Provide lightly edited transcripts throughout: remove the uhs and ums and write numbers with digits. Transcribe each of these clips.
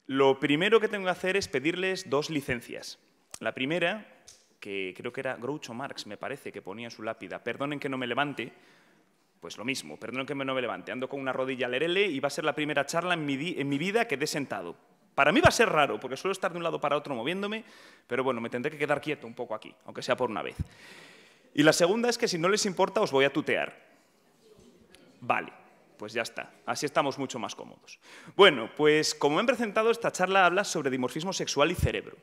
Lo primero que tengo que hacer es pedirles 2 licencias. La primera, que creo que era Groucho Marx, me parece, que ponía en su lápida: perdonen que no me levante. Pues lo mismo, perdonen que no me levante. Ando con una rodilla lerele y va a ser la primera charla en mi vida que dé sentado. Para mí va a ser raro, porque suelo estar de un lado para otro moviéndome, pero bueno, me tendré que quedar quieto un poco aquí, aunque sea por una vez. Y la segunda es que, si no les importa, os voy a tutear. Vale, pues ya está. Así estamos mucho más cómodos. Bueno, pues como me han presentado, esta charla habla sobre dimorfismo sexual y cerebro.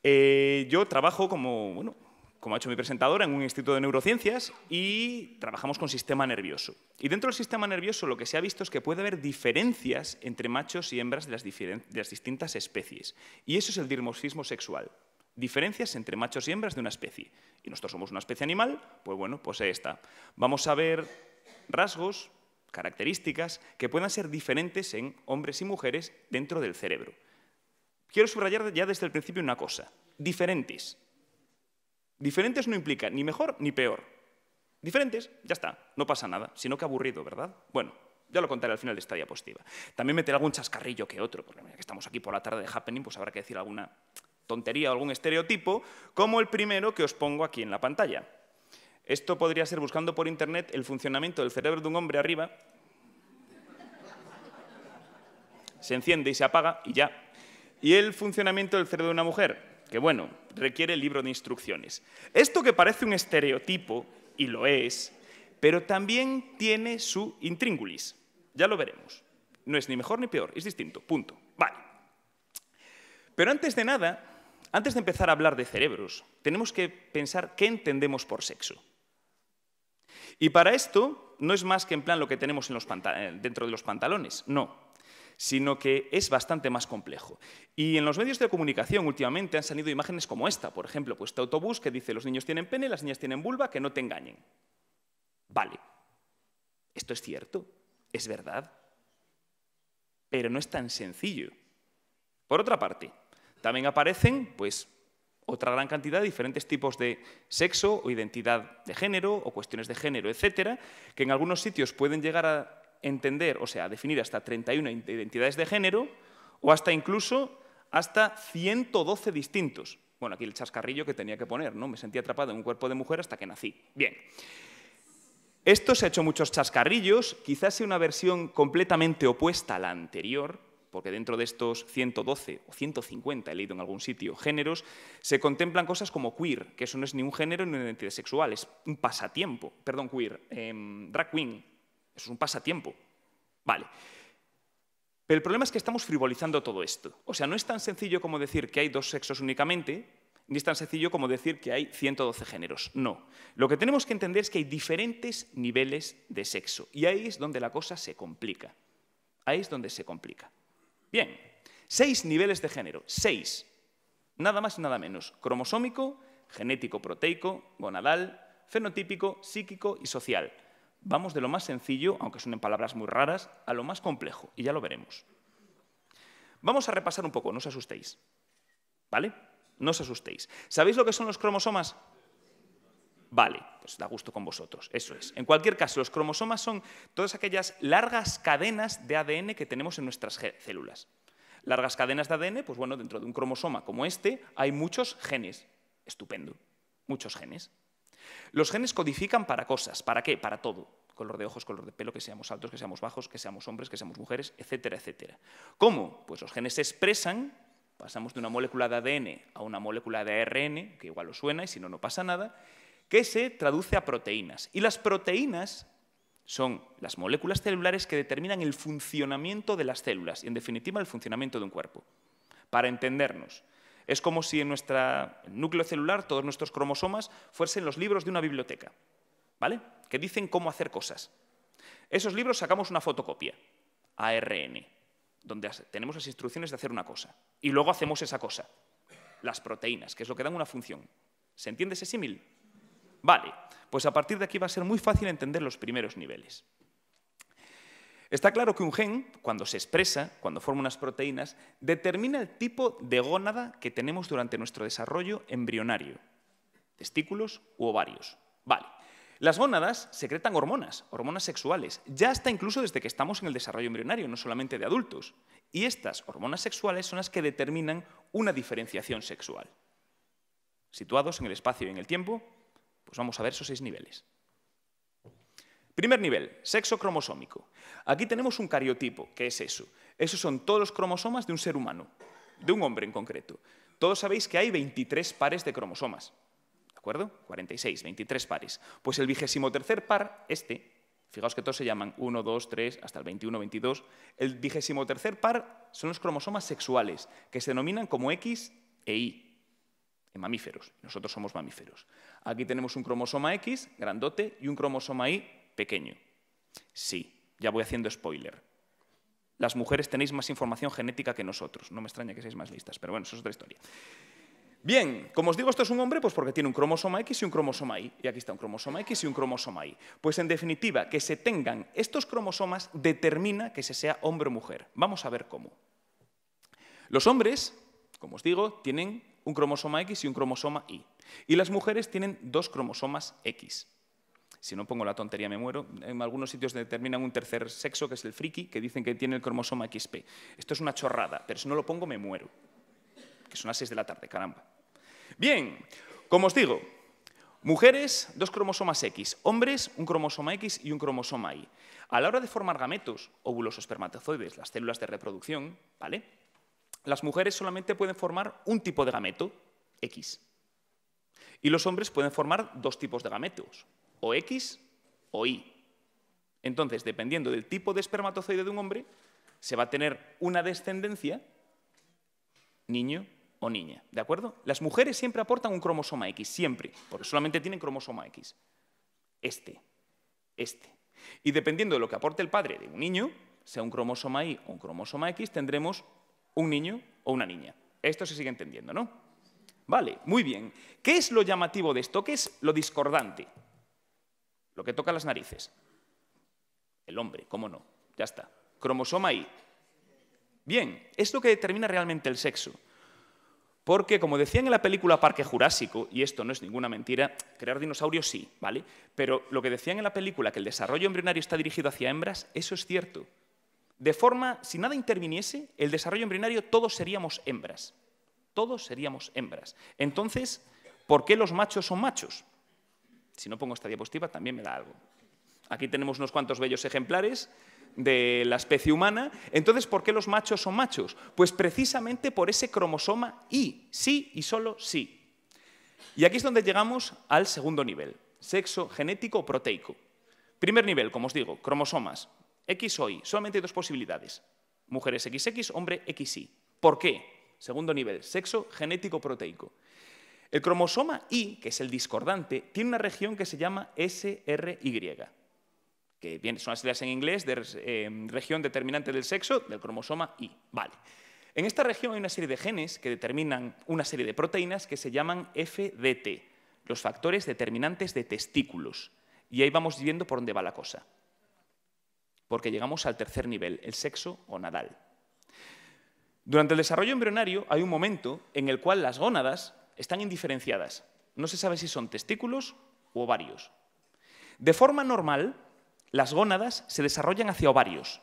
Yo trabajo como ha hecho mi presentadora, en un instituto de neurociencias, y trabajamos con sistema nervioso. Y dentro del sistema nervioso lo que se ha visto es que puede haber diferencias entre machos y hembras de las distintas especies. Y eso es el dimorfismo sexual. Diferencias entre machos y hembras de una especie. Y nosotros somos una especie animal, pues bueno, pues ahí está. Vamos a ver rasgos, características que puedan ser diferentes en hombres y mujeres dentro del cerebro. Quiero subrayar ya desde el principio una cosa: diferentes. Diferentes no implica ni mejor ni peor. Diferentes, ya está, no pasa nada, sino que aburrido, ¿verdad? Bueno, ya lo contaré al final de esta diapositiva. También meteré algún chascarrillo que otro, porque ya que estamos aquí por la tarde de Happening, pues habrá que decir alguna tontería o algún estereotipo, como el primero que os pongo aquí en la pantalla. Esto podría ser, buscando por internet el funcionamiento del cerebro de un hombre arriba. Se enciende y se apaga y ya. Y el funcionamiento del cerebro de una mujer, que bueno, requiere el libro de instrucciones. Esto que parece un estereotipo, y lo es, pero también tiene su intríngulis. Ya lo veremos. No es ni mejor ni peor, es distinto, punto. Vale. Pero antes de nada, antes de empezar a hablar de cerebros, tenemos que pensar qué entendemos por sexo. Y para esto no es más que en plan lo que tenemos dentro de los pantalones, no, sino que es bastante más complejo. Y en los medios de comunicación últimamente han salido imágenes como esta, por ejemplo, pues este autobús que dice: los niños tienen pene, las niñas tienen vulva, que no te engañen. Vale, esto es cierto, es verdad, pero no es tan sencillo. Por otra parte, también aparecen, pues, otra gran cantidad de diferentes tipos de sexo o identidad de género o cuestiones de género, etcétera, que en algunos sitios pueden llegar a entender, o sea, a definir hasta 31 identidades de género o hasta 112 distintos. Bueno, aquí el chascarrillo que tenía que poner, ¿no? Me sentí atrapado en un cuerpo de mujer hasta que nací. Bien. Esto se ha hecho muchos chascarrillos, quizás sea una versión completamente opuesta a la anterior, porque dentro de estos 112 o 150, he leído en algún sitio, géneros, se contemplan cosas como queer, que eso no es ni un género ni una identidad sexual, es un pasatiempo. Perdón, queer, drag queen, eso es un pasatiempo. Vale. Pero el problema es que estamos frivolizando todo esto. O sea, no es tan sencillo como decir que hay 2 sexos únicamente, ni es tan sencillo como decir que hay 112 géneros. No. Lo que tenemos que entender es que hay diferentes niveles de sexo. Y ahí es donde la cosa se complica. Ahí es donde se complica. Bien, 6 niveles de género, 6. Nada más y nada menos. Cromosómico, genético proteico, gonadal, fenotípico, psíquico y social. Vamos de lo más sencillo, aunque suenen palabras muy raras, a lo más complejo, y ya lo veremos. Vamos a repasar un poco, no os asustéis. ¿Vale? No os asustéis. ¿Sabéis lo que son los cromosomas? Vale, pues da gusto con vosotros, eso es. En cualquier caso, los cromosomas son todas aquellas largas cadenas de ADN que tenemos en nuestras células. Largas cadenas de ADN, pues bueno, dentro de un cromosoma como este hay muchos genes. Estupendo, muchos genes. Los genes codifican para cosas. ¿Para qué? Para todo. Color de ojos, color de pelo, que seamos altos, que seamos bajos, que seamos hombres, que seamos mujeres, etcétera, etcétera. ¿Cómo? Pues los genes se expresan, pasamos de una molécula de ADN a una molécula de ARN, que igual os suena y si no, no pasa nada, que se traduce a proteínas. Y las proteínas son las moléculas celulares que determinan el funcionamiento de las células y, en definitiva, el funcionamiento de un cuerpo. Para entendernos, es como si en nuestro núcleo celular todos nuestros cromosomas fuesen los libros de una biblioteca, ¿vale? Que dicen cómo hacer cosas. Esos libros sacamos una fotocopia, ARN, donde tenemos las instrucciones de hacer una cosa. Y luego hacemos esa cosa, las proteínas, que es lo que dan una función. ¿Se entiende ese símil? Vale, pues a partir de aquí va a ser muy fácil entender los primeros niveles. Está claro que un gen, cuando se expresa, cuando forma unas proteínas, determina el tipo de gónada que tenemos durante nuestro desarrollo embrionario, testículos u ovarios. Vale. Las gónadas secretan hormonas, hormonas sexuales, ya hasta incluso desde que estamos en el desarrollo embrionario, no solamente de adultos. Y estas hormonas sexuales son las que determinan una diferenciación sexual. Situados en el espacio y en el tiempo, pues vamos a ver esos 6 niveles. Primer nivel, sexo cromosómico. Aquí tenemos un cariotipo, ¿qué es eso? Esos son todos los cromosomas de un ser humano, de un hombre en concreto. Todos sabéis que hay 23 pares de cromosomas, ¿de acuerdo? 46, 23 pares. Pues el 23º par, fijaos que todos se llaman 1, 2, 3, hasta el 21, 22. El 23º par son los cromosomas sexuales, que se denominan como X e Y. En mamíferos, nosotros somos mamíferos. Aquí tenemos un cromosoma X, grandote, y un cromosoma Y, pequeño. Sí, ya voy haciendo spoiler. Las mujeres tenéis más información genética que nosotros. No me extraña que seáis más listas, pero bueno, eso es otra historia. Bien, como os digo, esto es un hombre pues porque tiene un cromosoma X y un cromosoma Y. Y aquí está un cromosoma X y un cromosoma Y. Pues en definitiva, que se tengan estos cromosomas determina que se sea hombre o mujer. Vamos a ver cómo. Los hombres, como os digo, tienen un cromosoma X y un cromosoma Y. Y las mujeres tienen 2 cromosomas X. Si no pongo la tontería me muero. En algunos sitios determinan un tercer sexo, que es el friki, que dicen que tiene el cromosoma XP. Esto es una chorrada, pero si no lo pongo me muero. Que son las 6 de la tarde, caramba. Bien, como os digo, mujeres, 2 cromosomas X. Hombres, un cromosoma X y un cromosoma Y. A la hora de formar gametos, óvulos o espermatozoides, las células de reproducción, ¿vale? Las mujeres solamente pueden formar un tipo de gameto, X. Y los hombres pueden formar 2 tipos de gametos, o X o Y. Entonces, dependiendo del tipo de espermatozoide de un hombre, se va a tener una descendencia, niño o niña, ¿de acuerdo? Las mujeres siempre aportan un cromosoma X, siempre, porque solamente tienen cromosoma X. Este. Y dependiendo de lo que aporte el padre de un niño, sea un cromosoma Y o un cromosoma X, tendremos un niño o una niña. Esto se sigue entendiendo, ¿no? Vale, muy bien. ¿Qué es lo llamativo de esto? ¿Qué es lo discordante? Lo que toca las narices. El hombre, ¿cómo no? Ya está. Cromosoma Y. Bien, es lo que determina realmente el sexo. Porque, como decían en la película Parque Jurásico, y esto no es ninguna mentira, crear dinosaurios sí, ¿vale? Pero lo que decían en la película, que el desarrollo embrionario está dirigido hacia hembras, eso es cierto. De forma, si nada interviniese, el desarrollo embrionario todos seríamos hembras. Todos seríamos hembras. Entonces, ¿por qué los machos son machos? Si no pongo esta diapositiva, también me da algo. Aquí tenemos unos cuantos bellos ejemplares de la especie humana. Entonces, ¿por qué los machos son machos? Pues precisamente por ese cromosoma Y, sí y solo sí. Y aquí es donde llegamos al segundo nivel, sexo genético o proteico. Primer nivel, como os digo, cromosomas, X o Y, solamente hay 2 posibilidades. Mujeres XX, hombre XY. ¿Por qué? Segundo nivel, sexo genético proteico. El cromosoma Y, que es el discordante, tiene una región que se llama SRY, que son las siglas en inglés de región determinante del sexo del cromosoma Y. Vale. En esta región hay una serie de genes que determinan una serie de proteínas que se llaman FDT, los factores determinantes de testículos. Y ahí vamos viendo por dónde va la cosa. Porque llegamos al tercer nivel, el sexo gonadal. Durante el desarrollo embrionario hay un momento en el cual las gónadas están indiferenciadas. No se sabe si son testículos u ovarios. De forma normal, las gónadas se desarrollan hacia ovarios,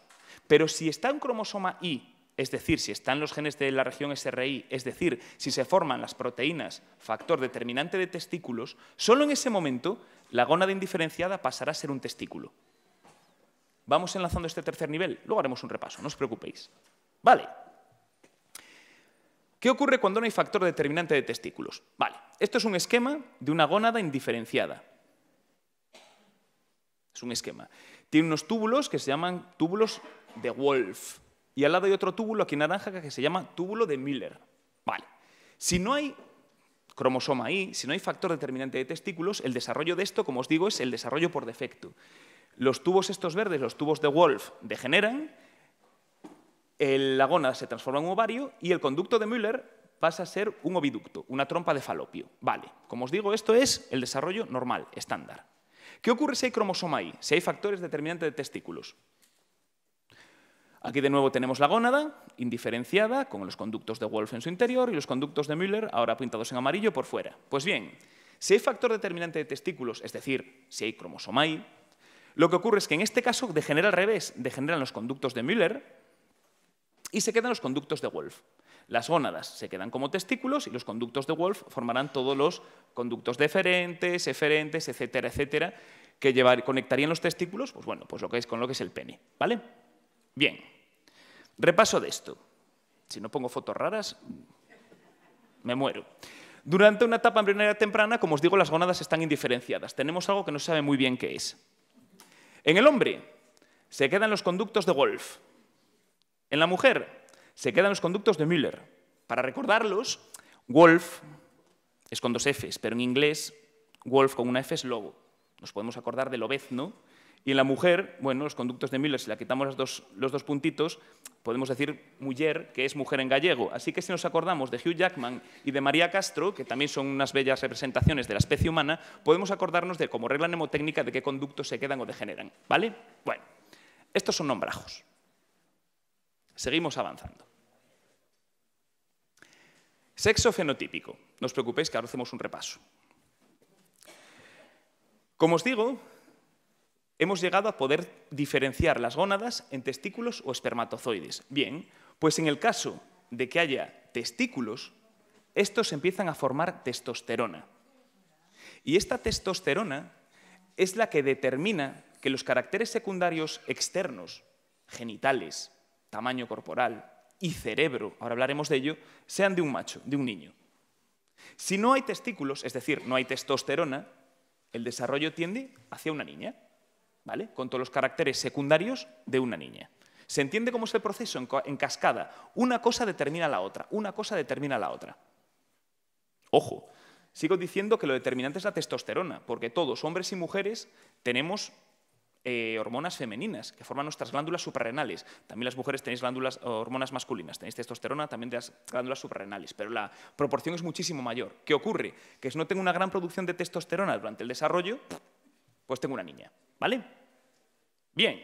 pero si está un cromosoma Y, es decir, si están los genes de la región SRY, es decir, si se forman las proteínas factor determinante de testículos, solo en ese momento la gónada indiferenciada pasará a ser un testículo. Vamos enlazando este tercer nivel, luego haremos un repaso, no os preocupéis. Vale. ¿Qué ocurre cuando no hay factor determinante de testículos? Vale, esto es un esquema de una gónada indiferenciada. Es un esquema. Tiene unos túbulos que se llaman túbulos de Wolff. Y al lado hay otro túbulo aquí en naranja que se llama túbulo de Müller. Vale. Si no hay cromosoma Y, si no hay factor determinante de testículos, el desarrollo de esto, como os digo, es el desarrollo por defecto. Los tubos estos verdes, los tubos de Wolff, degeneran, la gónada se transforma en un ovario y el conducto de Müller pasa a ser un oviducto, una trompa de falopio. Vale, como os digo, esto es el desarrollo normal, estándar. ¿Qué ocurre si hay cromosoma Y, si hay factores determinantes de testículos? Aquí de nuevo tenemos la gónada, indiferenciada, con los conductos de Wolff en su interior y los conductos de Müller, ahora pintados en amarillo, por fuera. Pues bien, Si hay factor determinante de testículos, es decir, si hay cromosoma Y, lo que ocurre es que en este caso degenera al revés, degeneran los conductos de Müller y se quedan los conductos de Wolff. Las gónadas se quedan como testículos y los conductos de Wolff formarán todos los conductos deferentes, eferentes, etcétera, etcétera, que conectarían los testículos, pues bueno, pues con lo que es el pene, ¿vale? Bien, repaso de esto. Si no pongo fotos raras, me muero. Durante una etapa embrionaria temprana, como os digo, las gónadas están indiferenciadas. Tenemos algo que no se sabe muy bien qué es. En el hombre se quedan los conductos de Wolff. En la mujer se quedan los conductos de Müller. Para recordarlos, Wolff es con 2 Fs, pero en inglés Wolff con una F es lobo. Nos podemos acordar de lobezno. Y en la mujer, bueno, los conductos de Müller, si le quitamos los dos puntitos, podemos decir muller, que es mujer en gallego. Así que si nos acordamos de Hugh Jackman y de María Castro, que también son unas bellas representaciones de la especie humana, podemos acordarnos de, como regla mnemotécnica, de qué conductos se quedan o degeneran, ¿vale? Bueno, estos son nombrajos. Seguimos avanzando. Sexo fenotípico. No os preocupéis que ahora hacemos un repaso. Como os digo, hemos llegado a poder diferenciar las gónadas en testículos o espermatozoides. Bien, pues en el caso de que haya testículos, estos empiezan a formar testosterona. Y esta testosterona es la que determina que los caracteres secundarios externos, genitales, tamaño corporal y cerebro, ahora hablaremos de ello, sean de un macho, de un niño. Si no hay testículos, es decir, no hay testosterona, el desarrollo tiende hacia una niña, ¿vale? Con todos los caracteres secundarios de una niña. ¿Se entiende cómo es el proceso en cascada? Una cosa determina la otra, una cosa determina la otra. Ojo, sigo diciendo que lo determinante es la testosterona, porque todos, hombres y mujeres, tenemos hormonas femeninas que forman nuestras glándulas suprarrenales. También las mujeres tenéis hormonas masculinas, tenéis testosterona también de las glándulas suprarrenales, pero la proporción es muchísimo mayor. ¿Qué ocurre? Que si no tengo una gran producción de testosterona durante el desarrollo, pues tengo una niña, ¿vale? Bien.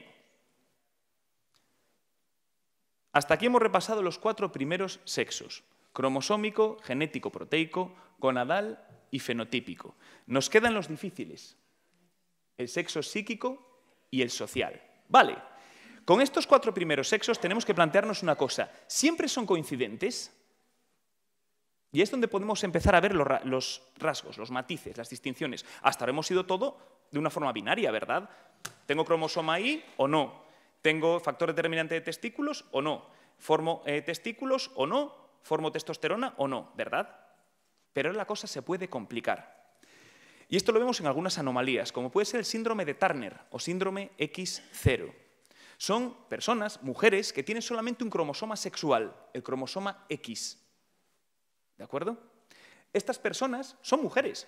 Hasta aquí hemos repasado los 4 primeros sexos: cromosómico, genético, proteico, gonadal y fenotípico. Nos quedan los difíciles: el sexo psíquico y el social. Vale, con estos 4 primeros sexos tenemos que plantearnos una cosa: ¿siempre son coincidentes? Y es donde podemos empezar a ver los rasgos, los matices, las distinciones. Hasta ahora hemos sido todo de una forma binaria, ¿verdad? ¿Tengo cromosoma Y o no? ¿Tengo factor determinante de testículos o no? ¿Formo testículos o no? ¿Formo testosterona o no? ¿Verdad? Pero ahora la cosa se puede complicar. Y esto lo vemos en algunas anomalías, como puede ser el síndrome de Turner o síndrome X0. Son personas, mujeres, que tienen solamente un cromosoma sexual, el cromosoma X. ¿De acuerdo? Estas personas son mujeres.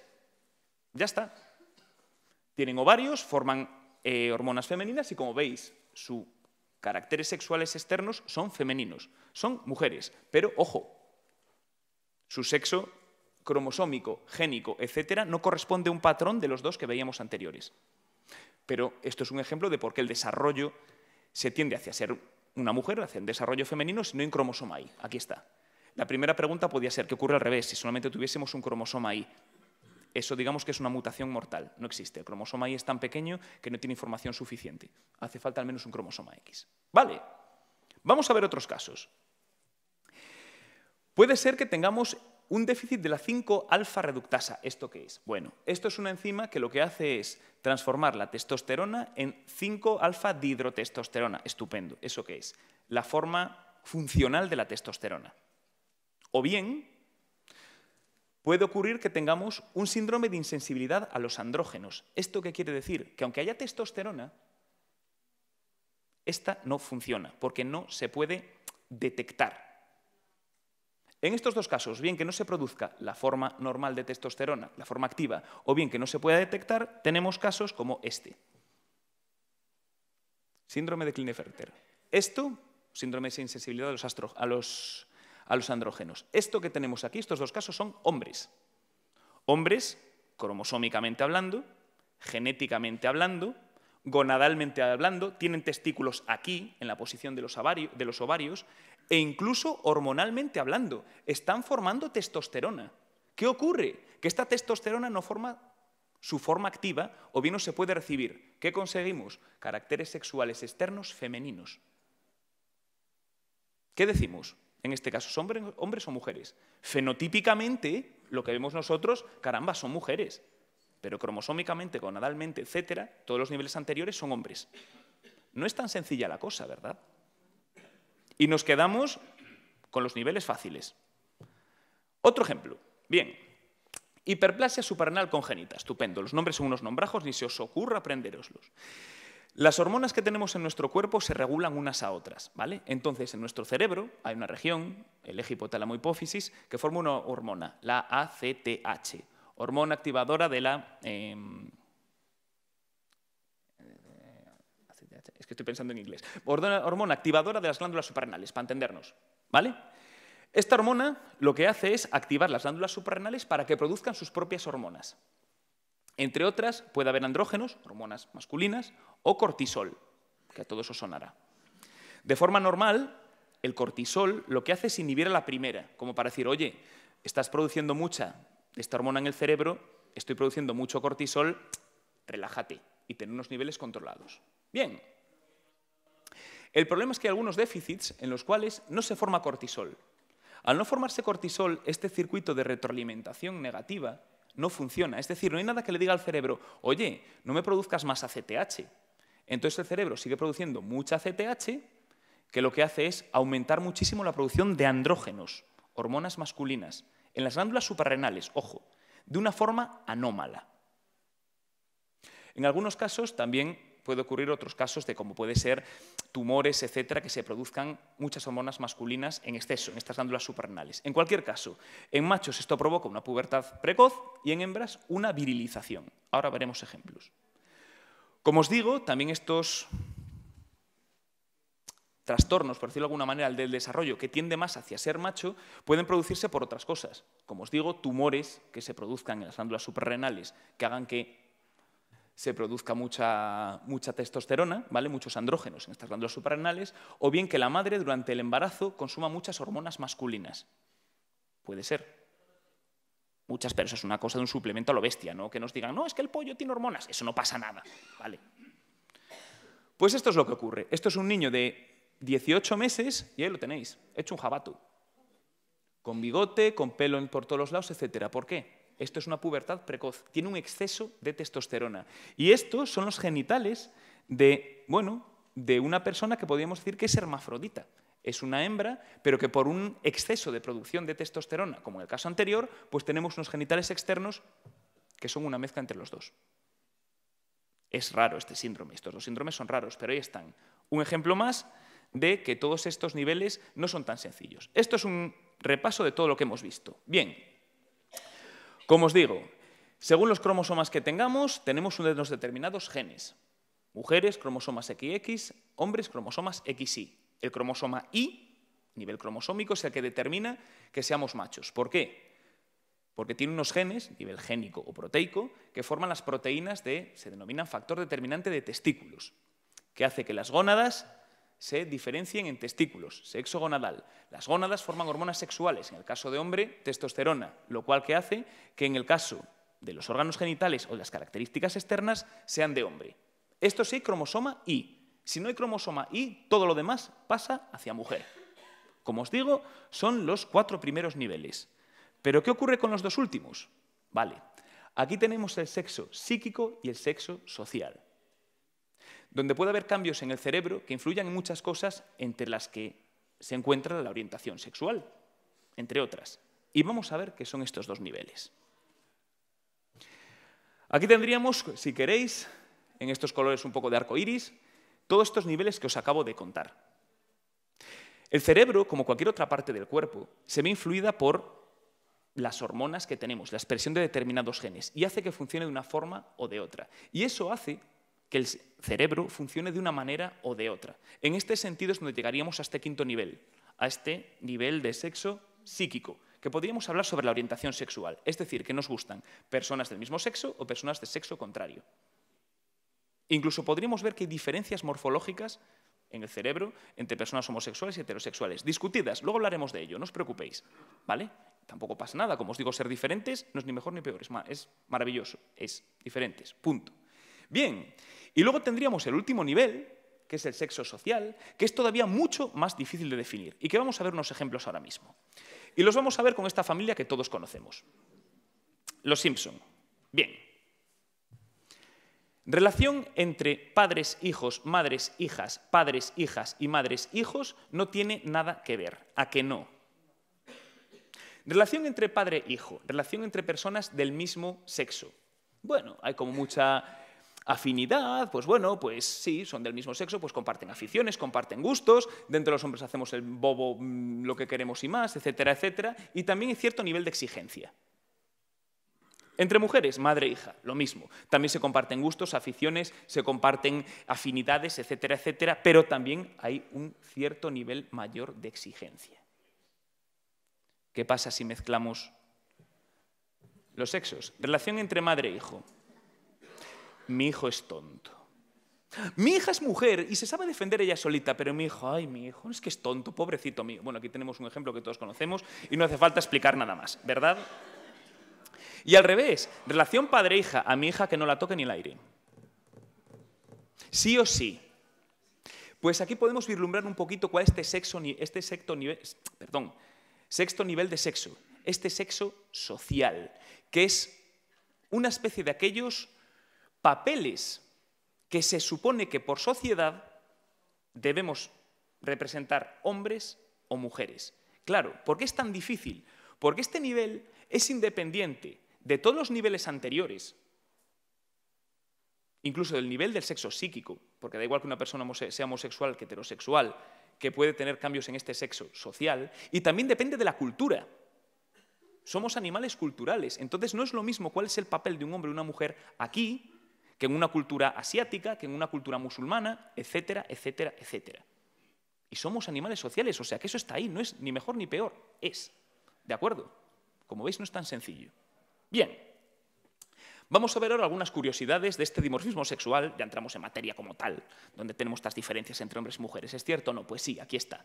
Ya está. Tienen ovarios, forman hormonas femeninas y, como veis, sus caracteres sexuales externos son femeninos. Son mujeres. Pero, ojo, su sexo cromosómico, génico, etcétera, no corresponde a un patrón de los 2 que veíamos anteriores. Pero esto es un ejemplo de por qué el desarrollo se tiende hacia ser una mujer, hacia el desarrollo femenino, si no hay un cromosoma Y. Aquí está. La primera pregunta podría ser: ¿qué ocurre al revés si solamente tuviésemos un cromosoma Y? Eso, digamos que es una mutación mortal. No existe. El cromosoma Y es tan pequeño que no tiene información suficiente. Hace falta al menos un cromosoma X. Vale. Vamos a ver otros casos. Puede ser que tengamos un déficit de la 5-alfa reductasa. ¿Esto qué es? Bueno, esto es una enzima que lo que hace es transformar la testosterona en 5-alfa dihidrotestosterona. Estupendo. ¿Eso qué es? La forma funcional de la testosterona. O bien, puede ocurrir que tengamos un síndrome de insensibilidad a los andrógenos. ¿Esto qué quiere decir? Que aunque haya testosterona, esta no funciona, porque no se puede detectar. En estos 2 casos, bien que no se produzca la forma normal de testosterona, la forma activa, o bien que no se pueda detectar, tenemos casos como este. Síndrome de Klinefelter. Esto, síndrome de insensibilidad a los andrógenos. Esto que tenemos aquí, estos 2 casos, son hombres. Hombres, cromosómicamente hablando, genéticamente hablando, gonadalmente hablando, tienen testículos aquí, en la posición de los ovarios, e incluso hormonalmente hablando, están formando testosterona. ¿Qué ocurre? que esta testosterona no forma su forma activa o bien no se puede recibir. ¿Qué conseguimos? Caracteres sexuales externos femeninos. ¿Qué decimos? En este caso, ¿son hombres o mujeres? Fenotípicamente, lo que vemos nosotros, caramba, son mujeres. Pero cromosómicamente, gonadalmente, etcétera, todos los niveles anteriores son hombres. No es tan sencilla la cosa, ¿verdad? Y nos quedamos con los niveles fáciles. Otro ejemplo. Bien. Hiperplasia suprarrenal congénita. Estupendo. Los nombres son unos nombrajos, ni se os ocurra aprendéroslos. Las hormonas que tenemos en nuestro cuerpo se regulan unas a otras, ¿vale? Entonces, en nuestro cerebro hay una región, el eje hipotálamo-hipófisis, que forma una hormona, la ACTH, hormona activadora de la... es que estoy pensando en inglés. Hormona activadora de las glándulas suprarrenales, para entendernos, ¿vale? Esta hormona lo que hace es activar las glándulas suprarrenales para que produzcan sus propias hormonas. Entre otras, puede haber andrógenos, hormonas masculinas, o cortisol, que a todo eso sonará. De forma normal, el cortisol lo que hace es inhibir a la primera, como para decir, oye, estás produciendo mucha de esta hormona en el cerebro, estoy produciendo mucho cortisol, relájate y ten unos niveles controlados. Bien. El problema es que hay algunos déficits en los cuales no se forma cortisol. Al no formarse cortisol, este circuito de retroalimentación negativa no funciona. Es decir, no hay nada que le diga al cerebro, oye, no me produzcas más ACTH. Entonces el cerebro sigue produciendo mucha ACTH, que lo que hace es aumentar muchísimo la producción de andrógenos, hormonas masculinas, en las glándulas suprarrenales, ojo, de una forma anómala. En algunos casos también puede ocurrir otros casos de como puede ser tumores, etcétera, que se produzcan muchas hormonas masculinas en exceso, en estas glándulas suprarrenales. En cualquier caso, en machos esto provoca una pubertad precoz y en hembras una virilización. Ahora veremos ejemplos. Como os digo, también estos trastornos, por decirlo de alguna manera, del desarrollo que tiende más hacia ser macho, pueden producirse por otras cosas. Como os digo, tumores que se produzcan en las glándulas suprarrenales que hagan que se produzca mucha testosterona, ¿vale? Muchos andrógenos en estas glándulas suprarrenales, o bien que la madre durante el embarazo consuma muchas hormonas masculinas. Puede ser. Muchas, pero eso es una cosa de un suplemento a lo bestia, ¿no? Que nos digan, no, es que el pollo tiene hormonas, eso no pasa nada, ¿vale? Pues esto es lo que ocurre. Esto es un niño de 18 meses y ahí lo tenéis, hecho un jabato. Con bigote, con pelo por todos los lados, etcétera. ¿Por qué? Esto es una pubertad precoz, tiene un exceso de testosterona. Y estos son los genitales de una persona que podríamos decir que es hermafrodita. Es una hembra, pero que por un exceso de producción de testosterona, como en el caso anterior, pues tenemos unos genitales externos que son una mezcla entre los dos. Es raro este síndrome, estos dos síndromes son raros, pero ahí están. Un ejemplo más de que todos estos niveles no son tan sencillos. Esto es un repaso de todo lo que hemos visto. Bien. Como os digo, según los cromosomas que tengamos, tenemos unos determinados genes. Mujeres, cromosomas XX, hombres, cromosomas XY. El cromosoma Y, nivel cromosómico, es el que determina que seamos machos. ¿Por qué? Porque tiene unos genes, nivel génico o proteico, que forman las proteínas se denominan factor determinante de testículos, que hace que las gónadas se diferencien en testículos, sexo gonadal. Las gónadas forman hormonas sexuales, en el caso de hombre, testosterona, lo cual que hace que en el caso de los órganos genitales o de las características externas sean de hombre. Esto sí, cromosoma Y. Si no hay cromosoma Y, todo lo demás pasa hacia mujer. Como os digo, son los 4 primeros niveles. ¿Pero qué ocurre con los 2 últimos? Vale, aquí tenemos el sexo psíquico y el sexo social, donde puede haber cambios en el cerebro que influyan en muchas cosas, entre las que se encuentra la orientación sexual, entre otras. Y vamos a ver qué son estos 2 niveles. Aquí tendríamos, si queréis, en estos colores un poco de arco iris, todos estos niveles que os acabo de contar. El cerebro, como cualquier otra parte del cuerpo, se ve influida por las hormonas que tenemos, la expresión de determinados genes, y hace que funcione de una forma o de otra. Y eso hace que el cerebro funcione de una manera o de otra. En este sentido es donde llegaríamos a este 5.º nivel, a este nivel de sexo psíquico, que podríamos hablar sobre la orientación sexual, es decir, que nos gustan personas del mismo sexo o personas de sexo contrario. Incluso podríamos ver que hay diferencias morfológicas en el cerebro entre personas homosexuales y heterosexuales. Discutidas, luego hablaremos de ello, no os preocupéis, ¿vale? Tampoco pasa nada, como os digo, ser diferentes no es ni mejor ni peor, es maravilloso, es diferentes, punto. Bien, y luego tendríamos el último nivel, que es el sexo social, que es todavía mucho más difícil de definir y que vamos a ver unos ejemplos ahora mismo. Y los vamos a ver con esta familia que todos conocemos. Los Simpson. Bien. Relación entre padres, hijos, madres, hijas, padres, hijas y madres, hijos no tiene nada que ver. ¿A que no? Relación entre padre e hijo, relación entre personas del mismo sexo. Bueno, hay como mucha afinidad, pues bueno, pues sí, son del mismo sexo, pues comparten aficiones, comparten gustos, dentro de los hombres hacemos el bobo, lo que queremos y más, etcétera, etcétera, y también hay cierto nivel de exigencia. Entre mujeres, madre e hija, lo mismo. También se comparten gustos, aficiones, se comparten afinidades, etcétera, etcétera, pero también hay un cierto nivel mayor de exigencia. ¿Qué pasa si mezclamos los sexos? Relación entre madre e hijo. Mi hijo es tonto. Mi hija es mujer y se sabe defender ella solita, pero mi hijo, ay, mi hijo, es que es tonto, pobrecito mío. Bueno, aquí tenemos un ejemplo que todos conocemos y no hace falta explicar nada más, ¿verdad? Y al revés, relación padre-hija, a mi hija que no la toque ni el aire. Sí o sí. Pues aquí podemos vislumbrar un poquito cuál es sexto nivel de sexo, este sexo social, que es una especie de aquellos papeles que se supone que por sociedad debemos representar hombres o mujeres. Claro, ¿por qué es tan difícil? Porque este nivel es independiente de todos los niveles anteriores, incluso del nivel del sexo psíquico, porque da igual que una persona sea homosexual que heterosexual, que puede tener cambios en este sexo social, y también depende de la cultura. Somos animales culturales, entonces no es lo mismo cuál es el papel de un hombre y una mujer aquí, que en una cultura asiática, que en una cultura musulmana, etcétera, etcétera, etcétera. Y somos animales sociales, o sea que eso está ahí, no es ni mejor ni peor, es. ¿De acuerdo? Como veis, no es tan sencillo. Bien, vamos a ver ahora algunas curiosidades de este dimorfismo sexual, ya entramos en materia como tal, donde tenemos estas diferencias entre hombres y mujeres. ¿Es cierto o no? Pues sí, aquí está.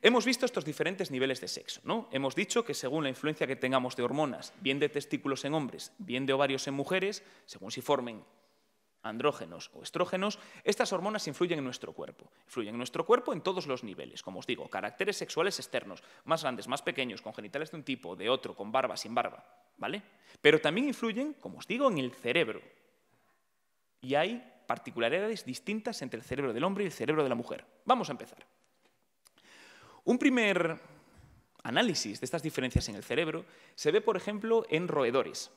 Hemos visto estos diferentes niveles de sexo, ¿no? Hemos dicho que según la influencia que tengamos de hormonas, bien de testículos en hombres, bien de ovarios en mujeres, según si formen andrógenos o estrógenos, estas hormonas influyen en nuestro cuerpo. Influyen en nuestro cuerpo en todos los niveles, como os digo, caracteres sexuales externos, más grandes, más pequeños, con genitales de un tipo, de otro, con barba, sin barba, ¿vale? Pero también influyen, como os digo, en el cerebro. Y hay particularidades distintas entre el cerebro del hombre y el cerebro de la mujer. Vamos a empezar. Un primer análisis de estas diferencias en el cerebro se ve, por ejemplo, en roedores.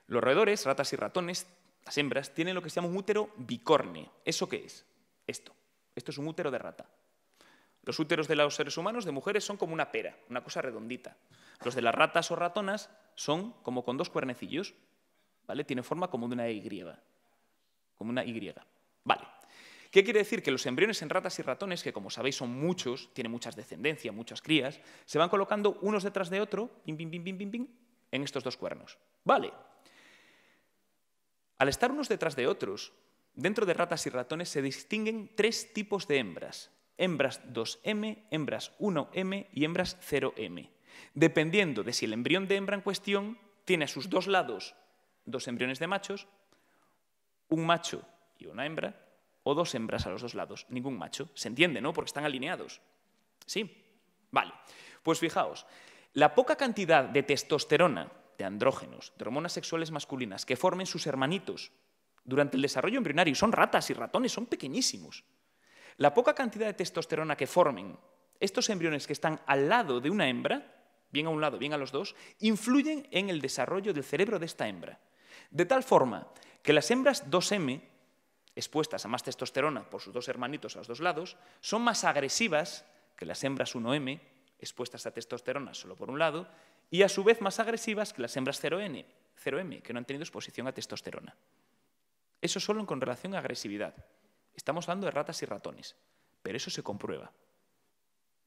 Los roedores, ratas y ratones, las hembras, tienen lo que se llama un útero bicorne. ¿Eso qué es? Esto. Esto es un útero de rata. Los úteros de los seres humanos, de mujeres, son como una pera, una cosa redondita. Los de las ratas o ratonas son como con dos cuernecillos, ¿vale? Tienen forma como de una Y. Como una Y. Vale. ¿Qué quiere decir? Que los embriones en ratas y ratones, que como sabéis son muchos, tienen muchas descendencias, muchas crías, se van colocando unos detrás de otro, pim, pim, pim, pim, pim, pim, en estos dos cuernos. Vale. Al estar unos detrás de otros, dentro de ratas y ratones se distinguen tres tipos de hembras. Hembras 2M, hembras 1M y hembras 0M. Dependiendo de si el embrión de hembra en cuestión tiene a sus dos lados dos embriones de machos, un macho y una hembra, o dos hembras a los dos lados, ningún macho. ¿Se entiende, no? Porque están alineados. ¿Sí? Vale. Pues fijaos, la poca cantidad de testosterona, de andrógenos, de hormonas sexuales masculinas que formen sus hermanitos durante el desarrollo embrionario, son ratas y ratones, son pequeñísimos. La poca cantidad de testosterona que formen estos embriones que están al lado de una hembra, bien a un lado, bien a los dos, influyen en el desarrollo del cerebro de esta hembra. De tal forma que las hembras 2M, expuestas a más testosterona por sus dos hermanitos a los dos lados, son más agresivas que las hembras 1M, expuestas a testosterona solo por un lado, y a su vez más agresivas que las hembras 0M, que no han tenido exposición a testosterona. Eso solo con relación a agresividad. Estamos hablando de ratas y ratones, pero eso se comprueba.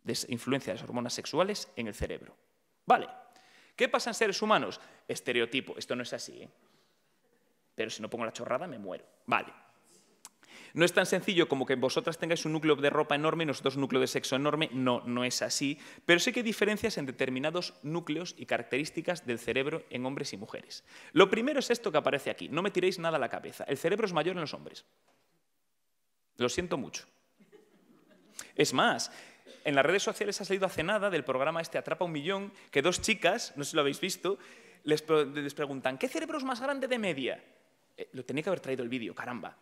De influencia de las hormonas sexuales en el cerebro. Vale. ¿Qué pasa en seres humanos? Estereotipo. Esto no es así, ¿eh? Pero si no pongo la chorrada me muero. Vale. No es tan sencillo como que vosotras tengáis un núcleo de ropa enorme y nosotros un núcleo de sexo enorme. No, no es así. Pero sí que hay diferencias en determinados núcleos y características del cerebro en hombres y mujeres. Lo primero es esto que aparece aquí. No me tiréis nada a la cabeza. El cerebro es mayor en los hombres. Lo siento mucho. Es más, en las redes sociales ha salido hace nada del programa este Atrapa un Millón, que dos chicas, no sé si lo habéis visto, les preguntan, ¿qué cerebro es más grande de media? Lo tenía que haber traído el vídeo, caramba.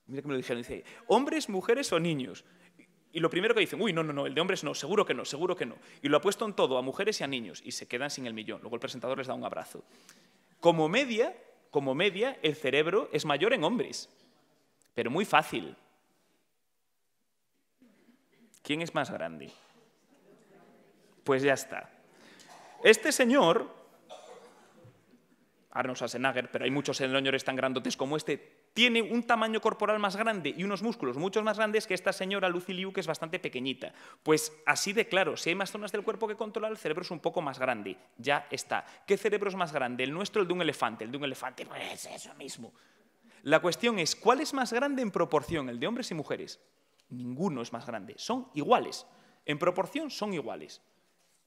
Mira que me lo dijeron, dice, ¿hombres, mujeres o niños? Y lo primero que dicen, uy, no, el de hombres no, seguro que no, seguro que no. Y lo apuesto en todo, a mujeres y a niños, y se quedan sin el millón. Luego el presentador les da un abrazo. Como media, el cerebro es mayor en hombres, pero muy fácil. ¿Quién es más grande? Pues ya está. Este señor, Arnold Schwarzenegger, pero hay muchos señores tan grandotes como este, tiene un tamaño corporal más grande y unos músculos mucho más grandes que esta señora Lucy Liu, que es bastante pequeñita. Pues así de claro, si hay más zonas del cuerpo que controlar, el cerebro es un poco más grande. Ya está. ¿Qué cerebro es más grande? El nuestro, el de un elefante. El de un elefante, pues eso mismo. La cuestión es, ¿cuál es más grande en proporción, el de hombres y mujeres? Ninguno es más grande. Son iguales. En proporción son iguales.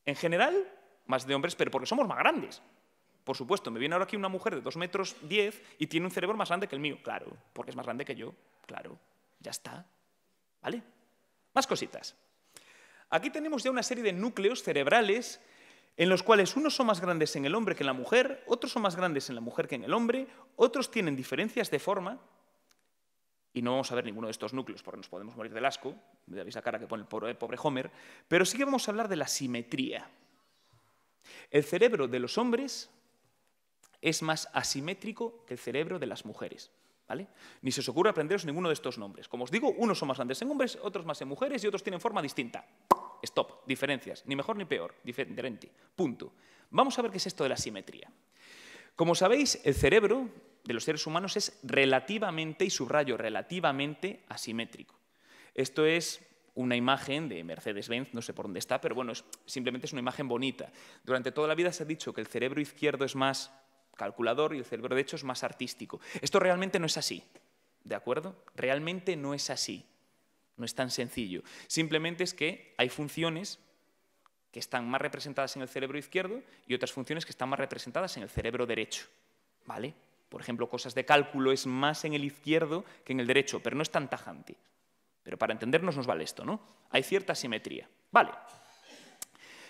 En general, más de hombres, pero porque somos más grandes. Por supuesto, me viene ahora aquí una mujer de 2,10 metros y tiene un cerebro más grande que el mío. Claro, porque es más grande que yo. Claro, ya está. ¿Vale? Más cositas. Aquí tenemos ya una serie de núcleos cerebrales en los cuales unos son más grandes en el hombre que en la mujer, otros son más grandes en la mujer que en el hombre, otros tienen diferencias de forma, y no vamos a ver ninguno de estos núcleos porque nos podemos morir del asco, me veis la cara que pone el pobre Homer, pero sí que vamos a hablar de la simetría. El cerebro de los hombres es más asimétrico que el cerebro de las mujeres, ¿vale? Ni se os ocurre aprenderos ninguno de estos nombres. Como os digo, unos son más grandes en hombres, otros más en mujeres y otros tienen forma distinta. Stop, diferencias, ni mejor ni peor, diferente, punto. Vamos a ver qué es esto de la simetría. Como sabéis, el cerebro de los seres humanos es relativamente, y subrayo, relativamente asimétrico. Esto es una imagen de Mercedes-Benz, no sé por dónde está, pero bueno, simplemente es una imagen bonita. Durante toda la vida se ha dicho que el cerebro izquierdo es más calculador y el cerebro derecho es más artístico. Esto realmente no es así, ¿de acuerdo? Realmente no es así, no es tan sencillo. Simplemente es que hay funciones que están más representadas en el cerebro izquierdo y otras funciones que están más representadas en el cerebro derecho, ¿vale? Por ejemplo, cosas de cálculo es más en el izquierdo que en el derecho, pero no es tan tajante. Pero para entendernos nos vale esto, ¿no? Hay cierta asimetría. Vale.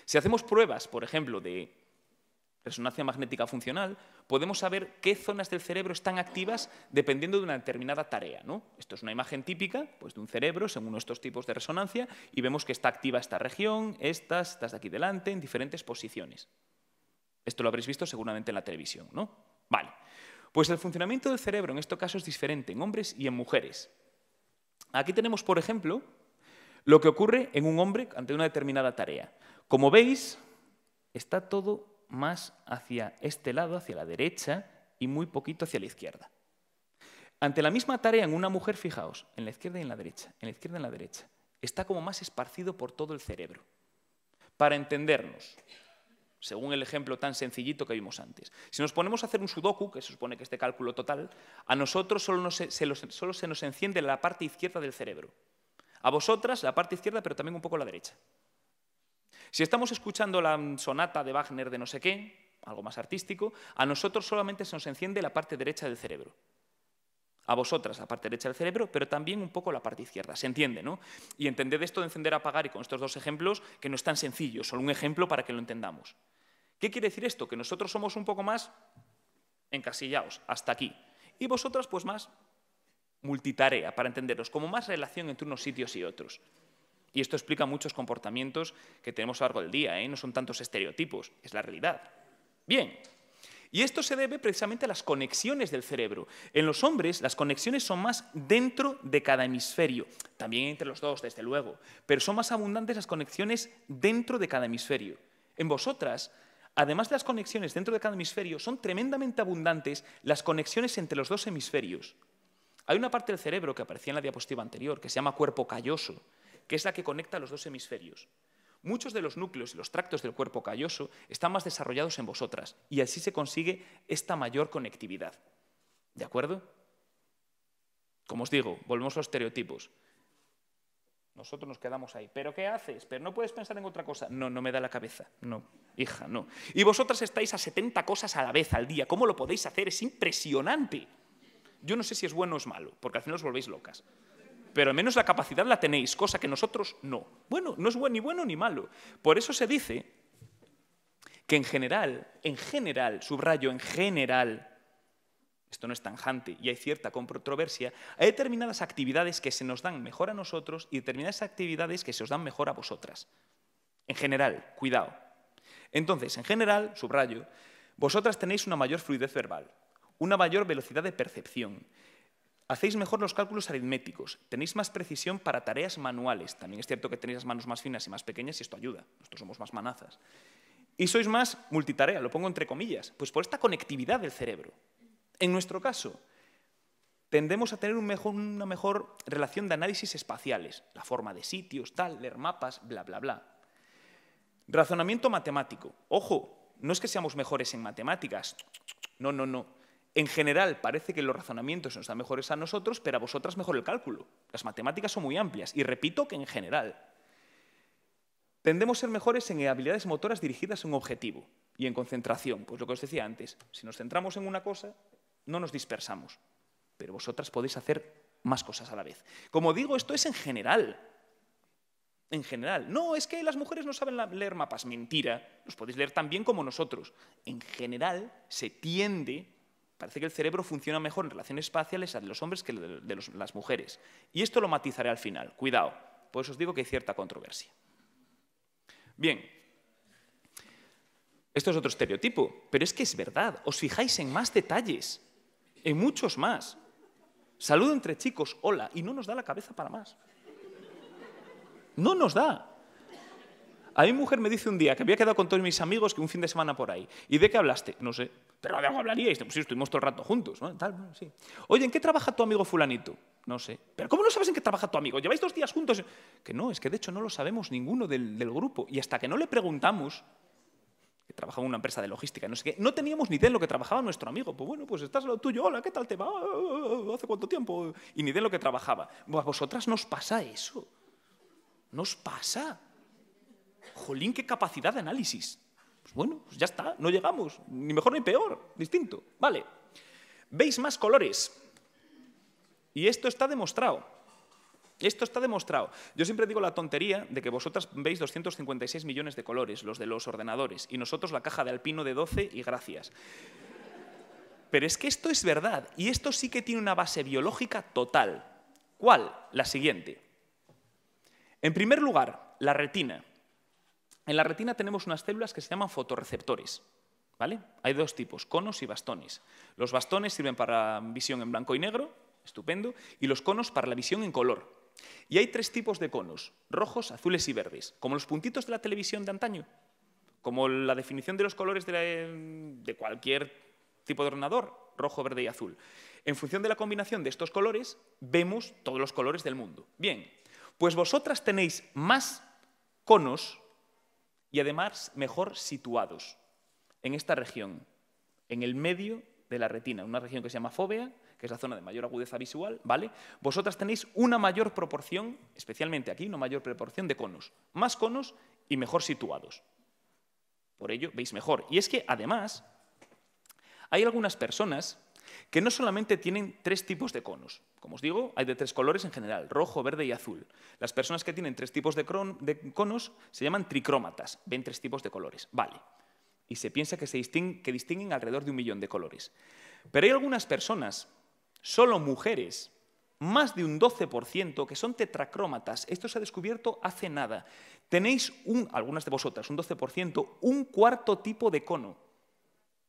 Si hacemos pruebas, por ejemplo, de resonancia magnética funcional, podemos saber qué zonas del cerebro están activas dependiendo de una determinada tarea, ¿no? Esto es una imagen típica pues, de un cerebro según uno de estos tipos de resonancia y vemos que está activa esta región, estas de aquí delante, en diferentes posiciones. Esto lo habréis visto seguramente en la televisión, ¿no? Vale. Pues el funcionamiento del cerebro en este caso es diferente en hombres y en mujeres. Aquí tenemos, por ejemplo, lo que ocurre en un hombre ante una determinada tarea. Como veis, está todo más hacia este lado, hacia la derecha, y muy poquito hacia la izquierda. Ante la misma tarea en una mujer, fijaos, en la izquierda y en la derecha, en la izquierda y en la derecha, está como más esparcido por todo el cerebro. Para entendernos, según el ejemplo tan sencillito que vimos antes, si nos ponemos a hacer un sudoku, que se supone que es de cálculo total, a nosotros solo se nos enciende la parte izquierda del cerebro. A vosotras la parte izquierda, pero también un poco la derecha. Si estamos escuchando la sonata de Wagner de no sé qué, algo más artístico, a nosotros solamente se nos enciende la parte derecha del cerebro. A vosotras la parte derecha del cerebro, pero también un poco la parte izquierda. ¿Se entiende, no? Y entended esto de encender, apagar y con estos dos ejemplos, que no es tan sencillo, solo un ejemplo para que lo entendamos. ¿Qué quiere decir esto? Que nosotros somos un poco más encasillados, hasta aquí. Y vosotras, pues más multitarea, para entenderos, como más relación entre unos sitios y otros. Y esto explica muchos comportamientos que tenemos a lo largo del día, ¿eh? No son tantos estereotipos, es la realidad. Bien, y esto se debe precisamente a las conexiones del cerebro. En los hombres, las conexiones son más dentro de cada hemisferio, también entre los dos, desde luego, pero son más abundantes las conexiones dentro de cada hemisferio. En vosotras, además de las conexiones dentro de cada hemisferio, son tremendamente abundantes las conexiones entre los dos hemisferios. Hay una parte del cerebro que aparecía en la diapositiva anterior, que se llama cuerpo calloso, que es la que conecta los dos hemisferios. Muchos de los núcleos y los tractos del cuerpo calloso están más desarrollados en vosotras y así se consigue esta mayor conectividad. ¿De acuerdo? Como os digo, volvemos a los estereotipos. Nosotros nos quedamos ahí. ¿Pero qué haces? ¿Pero no puedes pensar en otra cosa? No, no me da la cabeza. No, hija, no. Y vosotras estáis a 70 cosas a la vez al día. ¿Cómo lo podéis hacer? Es impresionante. Yo no sé si es bueno o es malo, porque al final os volvéis locas. Pero al menos la capacidad la tenéis, cosa que nosotros no. Bueno, no es ni bueno ni malo. Por eso se dice que en general, subrayo, en general, esto no es tajante y hay cierta controversia, hay determinadas actividades que se nos dan mejor a nosotros y determinadas actividades que se os dan mejor a vosotras. En general, cuidado. Entonces, en general, subrayo, vosotras tenéis una mayor fluidez verbal, una mayor velocidad de percepción, hacéis mejor los cálculos aritméticos, tenéis más precisión para tareas manuales. También es cierto que tenéis las manos más finas y más pequeñas y esto ayuda. Nosotros somos más manazas. Y sois más multitarea, lo pongo entre comillas, pues por esta conectividad del cerebro. En nuestro caso, tendemos a tener una mejor relación de análisis espaciales, la forma de sitios, tal, leer mapas, bla, bla, bla. Razonamiento matemático. Ojo, no es que seamos mejores en matemáticas. No, no, no. En general, parece que los razonamientos nos dan mejores a nosotros, pero a vosotras mejor el cálculo. Las matemáticas son muy amplias. Y repito que en general. Tendemos a ser mejores en habilidades motoras dirigidas a un objetivo y en concentración. Pues lo que os decía antes, si nos centramos en una cosa, no nos dispersamos. Pero vosotras podéis hacer más cosas a la vez. Como digo, esto es en general. En general. No, es que las mujeres no saben leer mapas. Mentira. Los podéis leer tan bien como nosotros. En general, se tiende... Parece que el cerebro funciona mejor en relaciones espaciales a de los hombres que de las mujeres. Y esto lo matizaré al final. Cuidado. Por eso os digo que hay cierta controversia. Bien. Esto es otro estereotipo, pero es que es verdad. Os fijáis en más detalles, en muchos más. Saludo entre chicos, hola, y no nos da la cabeza para más. No nos da. A mi mujer me dice un día que había quedado con todos mis amigos que un fin de semana por ahí. ¿Y de qué hablaste? No sé. ¿Pero de algo hablaríais? Pues sí, estuvimos todo el rato juntos, ¿no? Tal, bueno, sí. Oye, ¿en qué trabaja tu amigo fulanito? No sé. ¿Pero cómo no sabes en qué trabaja tu amigo? ¿Lleváis 2 días juntos? Que no, es que de hecho no lo sabemos ninguno del grupo. Y hasta que no le preguntamos, que trabajaba en una empresa de logística, no sé qué, no teníamos ni idea en lo que trabajaba nuestro amigo. Pues bueno, pues estás a lo tuyo, hola, ¿qué tal te va? ¿Hace cuánto tiempo? Y ni idea en lo que trabajaba. A vosotras nos pasa eso. Nos pasa. Jolín, qué capacidad de análisis. Pues bueno, pues ya está, no llegamos. Ni mejor ni peor, distinto. Vale. ¿Veis más colores? Y esto está demostrado. Esto está demostrado. Yo siempre digo la tontería de que vosotras veis 256 millones de colores, los de los ordenadores, y nosotros la caja de Alpino de 12 y gracias. Pero es que esto es verdad, y esto sí que tiene una base biológica total. ¿Cuál? La siguiente. En primer lugar, la retina. En la retina tenemos unas células que se llaman fotorreceptores, ¿vale? Hay 2 tipos, conos y bastones. Los bastones sirven para visión en blanco y negro, estupendo, y los conos para la visión en color. Y hay 3 tipos de conos, rojos, azules y verdes, como los puntitos de la televisión de antaño, como la definición de los colores de cualquier tipo de ordenador, rojo, verde y azul. En función de la combinación de estos colores, vemos todos los colores del mundo. Bien, pues vosotras tenéis más conos y además mejor situados en esta región, en el medio de la retina, una región que se llama fóvea, que es la zona de mayor agudeza visual, ¿vale? Vosotras tenéis una mayor proporción, especialmente aquí, una mayor proporción de conos, más conos y mejor situados. Por ello, veis mejor. Y es que, además, hay algunas personas que no solamente tienen 3 tipos de conos. Como os digo, hay de 3 colores en general, rojo, verde y azul. Las personas que tienen 3 tipos de conos se llaman tricrómatas, ven 3 tipos de colores. Vale. Y se piensa que distinguen alrededor de 1 millón de colores. Pero hay algunas personas, solo mujeres, más de un 12%, que son tetracrómatas. Esto se ha descubierto hace nada. Tenéis, algunas de vosotras, un 12%, un 4º tipo de cono.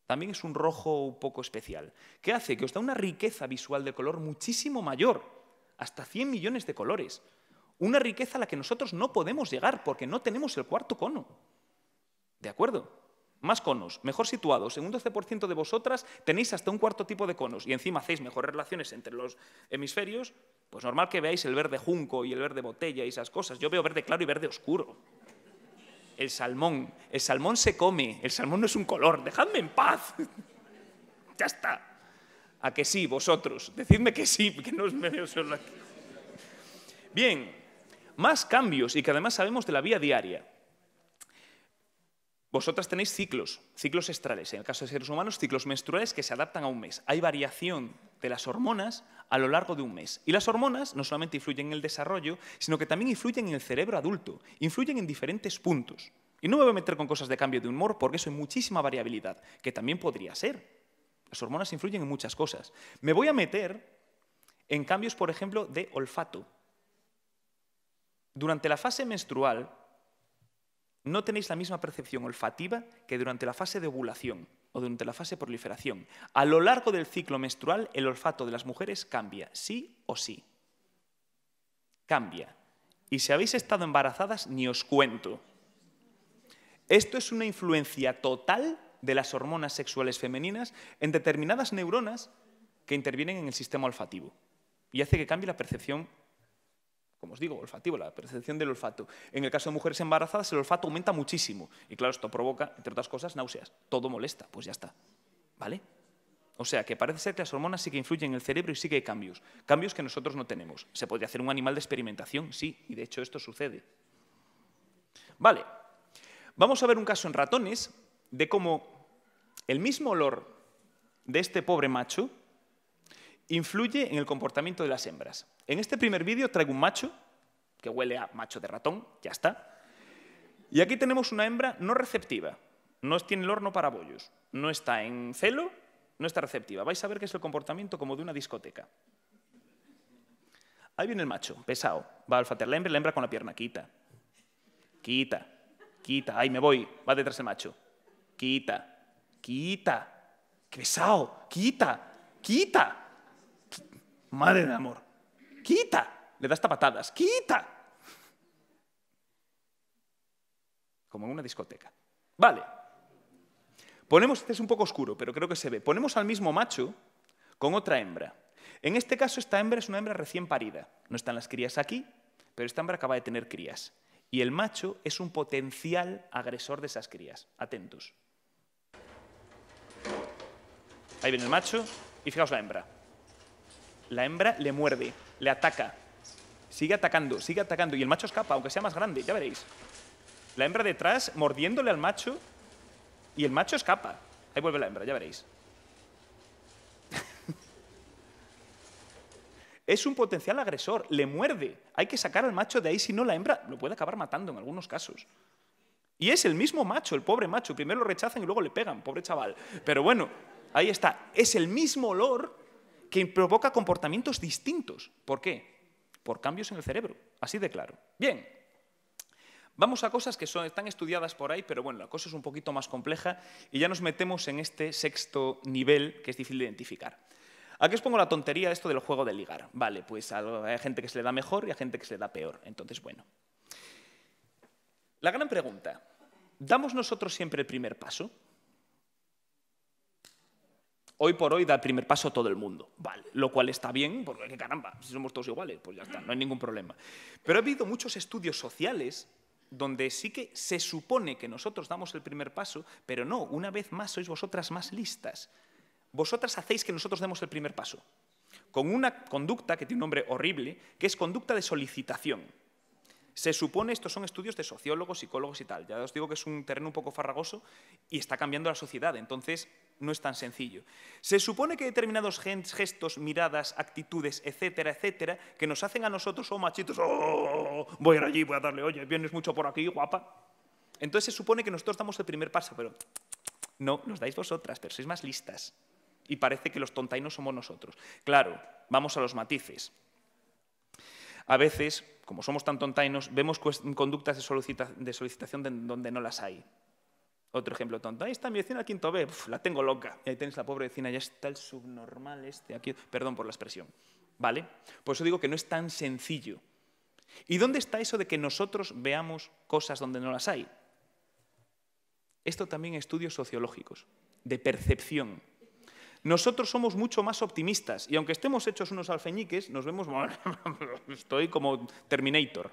También es un rojo un poco especial, que hace que os da una riqueza visual de color muchísimo mayor, hasta 100 millones de colores. Una riqueza a la que nosotros no podemos llegar porque no tenemos el 4º cono. ¿De acuerdo? Más conos, mejor situados. En un 12% de vosotras tenéis hasta un 4º tipo de conos y encima hacéis mejores relaciones entre los hemisferios, pues normal que veáis el verde junco y el verde botella y esas cosas. Yo veo verde claro y verde oscuro. El salmón se come, el salmón no es un color, dejadme en paz. Ya está. A que sí, vosotros. Decidme que sí, que no os me veo solo aquí. Bien, más cambios y que además sabemos de la vida diaria. Vosotras tenéis ciclos estrales, en el caso de seres humanos, ciclos menstruales que se adaptan a un mes. Hay variación de las hormonas a lo largo de un mes. Y las hormonas no solamente influyen en el desarrollo, sino que también influyen en el cerebro adulto, influyen en diferentes puntos. Y no me voy a meter con cosas de cambio de humor porque eso hay muchísima variabilidad, que también podría ser. Las hormonas influyen en muchas cosas. Me voy a meter en cambios, por ejemplo, de olfato. Durante la fase menstrual, no tenéis la misma percepción olfativa que durante la fase de ovulación o durante la fase de proliferación. A lo largo del ciclo menstrual, el olfato de las mujeres cambia, sí o sí. Cambia. Y si habéis estado embarazadas, ni os cuento. Esto es una influencia total de las hormonas sexuales femeninas en determinadas neuronas que intervienen en el sistema olfativo y hace que cambie la percepción, como os digo, olfativo, la percepción del olfato. En el caso de mujeres embarazadas, el olfato aumenta muchísimo. Y claro, esto provoca, entre otras cosas, náuseas. Todo molesta, pues ya está. ¿Vale? O sea, que parece ser que las hormonas sí que influyen en el cerebro y sí que hay cambios. Cambios que nosotros no tenemos. ¿Se podría hacer un animal de experimentación? Sí, y de hecho esto sucede. Vale. Vamos a ver un caso en ratones de cómo el mismo olor de este pobre macho influye en el comportamiento de las hembras. En este primer vídeo traigo un macho, que huele a macho de ratón, ya está. Y aquí tenemos una hembra no receptiva, no tiene el horno para bollos, no está en celo, no está receptiva. Vais a ver que es el comportamiento como de una discoteca. Ahí viene el macho, pesado, va a olfatear la hembra con la pierna, quita, quita, quita, ahí me voy, va detrás el macho, quita, quita, qué pesado, quita, quita. Madre de amor, quita, le da hasta patadas, quita. Como en una discoteca. Vale. Ponemos, este es un poco oscuro, pero creo que se ve. Ponemos al mismo macho con otra hembra. En este caso, esta hembra es una hembra recién parida. No están las crías aquí, pero esta hembra acaba de tener crías. Y el macho es un potencial agresor de esas crías. Atentos. Ahí viene el macho y fijaos la hembra. La hembra le muerde, le ataca, sigue atacando y el macho escapa, aunque sea más grande, ya veréis. La hembra detrás mordiéndole al macho y el macho escapa. Ahí vuelve la hembra, ya veréis. Es un potencial agresor, le muerde. Hay que sacar al macho de ahí, si no la hembra lo puede acabar matando en algunos casos. Y es el mismo macho, el pobre macho. Primero lo rechazan y luego le pegan, pobre chaval. Pero bueno, ahí está. Es el mismo olor que provoca comportamientos distintos. ¿Por qué? Por cambios en el cerebro, así de claro. Bien, vamos a cosas que están estudiadas por ahí, pero bueno, la cosa es un poquito más compleja y ya nos metemos en este sexto nivel que es difícil de identificar. Aquí os pongo la tontería esto del juego de ligar. Vale, pues hay gente que se le da mejor y hay gente que se le da peor. Entonces, bueno. La gran pregunta, ¿damos nosotros siempre el primer paso? Hoy por hoy da el primer paso todo el mundo, vale, lo cual está bien, porque caramba, si somos todos iguales, pues ya está, no hay ningún problema. Pero ha habido muchos estudios sociales donde sí que se supone que nosotros damos el primer paso, pero no, una vez más sois vosotras más listas. Vosotras hacéis que nosotros demos el primer paso, con una conducta que tiene un nombre horrible, que es conducta de solicitación. Se supone, estos son estudios de sociólogos, psicólogos y tal, ya os digo que es un terreno un poco farragoso y está cambiando la sociedad, entonces no es tan sencillo. Se supone que determinados gestos, miradas, actitudes, etcétera, etcétera, que nos hacen a nosotros, machitos, voy a ir allí, voy a darle, oye, vienes mucho por aquí, guapa. Entonces se supone que nosotros damos el primer paso, pero no, los dais vosotras, pero sois más listas. Y parece que los tontainos somos nosotros. Claro, vamos a los matices. A veces, como somos tan tontainos, vemos conductas de solicitación donde no las hay. Otro ejemplo tonto. Ahí está mi vecina al quinto B, la tengo loca. Y ahí tenéis la pobre vecina, ya está el subnormal este aquí. Perdón por la expresión. ¿Vale? Por eso digo que no es tan sencillo. ¿Y dónde está eso de que nosotros veamos cosas donde no las hay? Esto también en estudios sociológicos, de percepción. Nosotros somos mucho más optimistas y aunque estemos hechos unos alfeñiques, nos vemos, estoy como Terminator.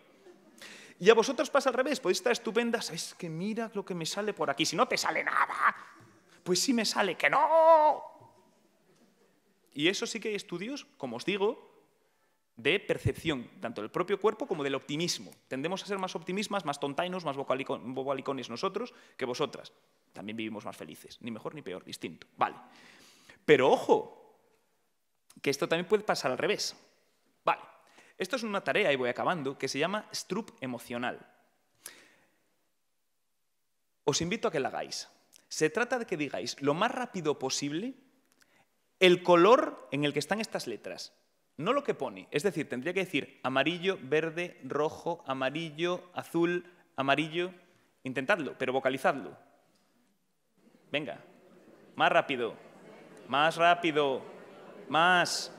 Y a vosotros pasa al revés, podéis estar estupendas, es que mira lo que me sale por aquí, si no te sale nada, pues sí me sale, que no. Y eso sí que hay estudios, como os digo, de percepción, tanto del propio cuerpo como del optimismo. Tendemos a ser más optimistas, más tontainos, más bobalicones nosotros que vosotras. También vivimos más felices, ni mejor ni peor, distinto. Vale. Pero ojo, que esto también puede pasar al revés. Vale. Esto es una tarea, y voy acabando, que se llama Stroop emocional. Os invito a que la hagáis. Se trata de que digáis lo más rápido posible el color en el que están estas letras. No lo que pone, es decir, tendría que decir amarillo, verde, rojo, amarillo, azul, amarillo. Intentadlo, pero vocalizadlo. Venga, más rápido, más rápido, más.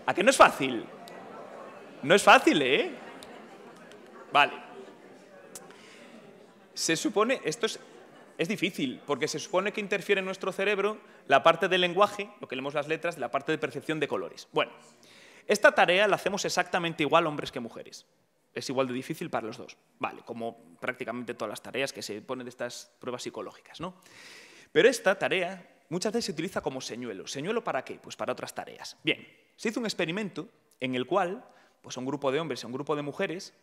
¿A que no es fácil? No es fácil, ¿eh? Vale. Se supone, esto es difícil, porque se supone que interfiere en nuestro cerebro la parte del lenguaje, lo que leemos las letras, de la parte de percepción de colores. Bueno, esta tarea la hacemos exactamente igual hombres que mujeres. Es igual de difícil para los dos. Vale, como prácticamente todas las tareas que se ponen de estas pruebas psicológicas, ¿no? Pero esta tarea muchas veces se utiliza como señuelo. ¿Señuelo para qué? Pues para otras tareas. Bien, se hizo un experimento en el cual pues, a un grupo de hombres y a un grupo de mujeres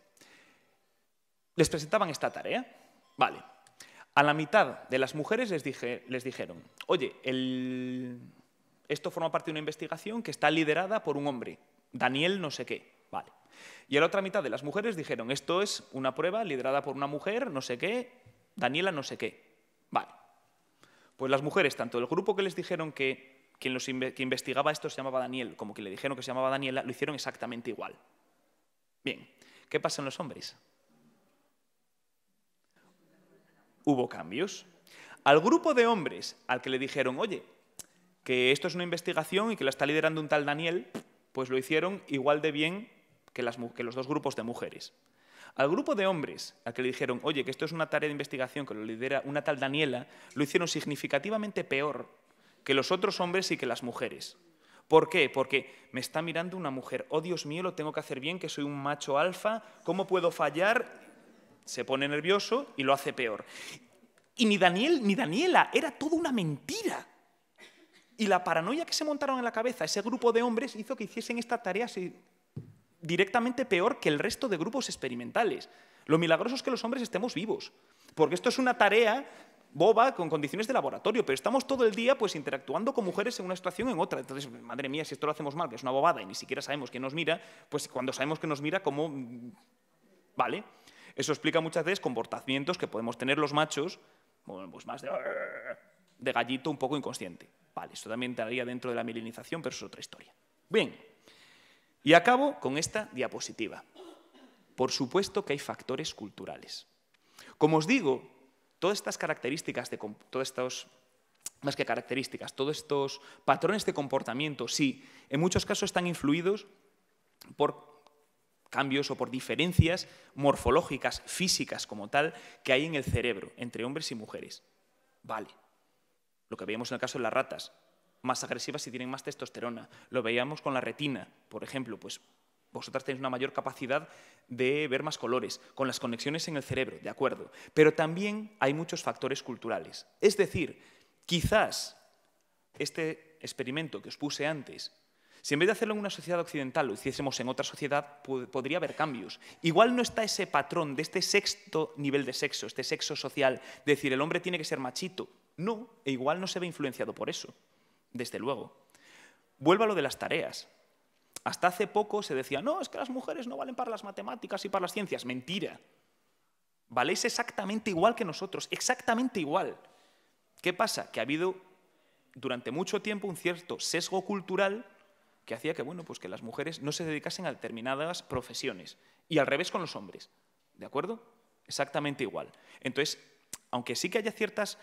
les presentaban esta tarea. Vale. A la mitad de las mujeres les dijeron, oye, esto forma parte de una investigación que está liderada por un hombre, Daniel no sé qué. Vale. Y a la otra mitad de las mujeres dijeron, esto es una prueba liderada por una mujer, no sé qué, Daniela no sé qué. Vale. Pues las mujeres, tanto el grupo que les dijeron que quien investigaba esto se llamaba Daniel, como que le dijeron que se llamaba Daniela, lo hicieron exactamente igual. Bien, ¿qué pasa en los hombres? Hubo cambios. Al grupo de hombres al que le dijeron, oye, que esto es una investigación y que la está liderando un tal Daniel, pues lo hicieron igual de bien que los dos grupos de mujeres. Al grupo de hombres al que le dijeron, oye, que esto es una tarea de investigación que lo lidera una tal Daniela, lo hicieron significativamente peor que los otros hombres y que las mujeres. ¿Por qué? Porque me está mirando una mujer, oh Dios mío, lo tengo que hacer bien, que soy un macho alfa, ¿cómo puedo fallar? Se pone nervioso y lo hace peor. Y ni Daniel ni Daniela, era toda una mentira. Y la paranoia que se montaron en la cabeza ese grupo de hombres hizo que hiciesen esta tarea directamente peor que el resto de grupos experimentales. Lo milagroso es que los hombres estemos vivos, porque esto es una tarea boba con condiciones de laboratorio, pero estamos todo el día pues interactuando con mujeres en una situación o en otra. Entonces, madre mía, si esto lo hacemos mal, que es una bobada y ni siquiera sabemos quién nos mira, pues cuando sabemos que nos mira, ¿cómo? ¿Vale? Eso explica muchas veces comportamientos que podemos tener los machos, bueno, pues más de gallito un poco inconsciente. Vale, esto también estaría dentro de la milenización, pero es otra historia. Bien, y acabo con esta diapositiva. Por supuesto que hay factores culturales. Como os digo, todas estas características, más que características, todos estos patrones de comportamiento, sí, en muchos casos están influidos por cambios o por diferencias morfológicas, físicas como tal, que hay en el cerebro, entre hombres y mujeres. Vale. Lo que veíamos en el caso de las ratas, más agresivas y tienen más testosterona. Lo veíamos con la retina, por ejemplo, pues vosotras tenéis una mayor capacidad de ver más colores, con las conexiones en el cerebro, de acuerdo. Pero también hay muchos factores culturales. Es decir, quizás este experimento que os puse antes, si en vez de hacerlo en una sociedad occidental lo hiciésemos en otra sociedad, podría haber cambios. Igual no está ese patrón de este sexto nivel de sexo, este sexo social, de decir el hombre tiene que ser machito. No, e igual no se ve influenciado por eso, desde luego. Vuelvo a lo de las tareas. Hasta hace poco se decía, no, es que las mujeres no valen para las matemáticas y para las ciencias. Mentira. Valéis exactamente igual que nosotros, exactamente igual. ¿Qué pasa? Que ha habido durante mucho tiempo un cierto sesgo cultural que hacía que, bueno, pues que las mujeres no se dedicasen a determinadas profesiones. Y al revés con los hombres. ¿De acuerdo? Exactamente igual. Entonces, aunque sí que haya ciertas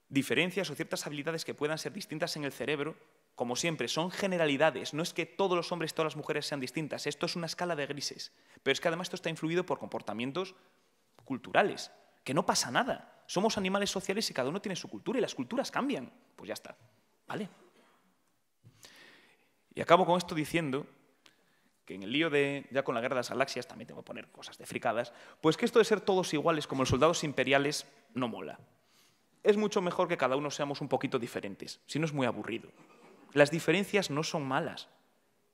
diferencias o ciertas habilidades que puedan ser distintas en el cerebro, como siempre, son generalidades. No es que todos los hombres y todas las mujeres sean distintas. Esto es una escala de grises. Pero es que además esto está influido por comportamientos culturales. Que no pasa nada. Somos animales sociales y cada uno tiene su cultura y las culturas cambian. Pues ya está. ¿Vale? Y acabo con esto diciendo que en el lío ya con la guerra de las galaxias, también tengo que poner cosas de fricadas, pues que esto de ser todos iguales como los soldados imperiales no mola. es mucho mejor que cada uno seamos un poquito diferentes, si no es muy aburrido. Las diferencias no son malas,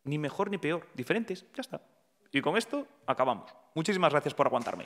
ni mejor ni peor, diferentes, ya está. Y con esto acabamos. Muchísimas gracias por aguantarme.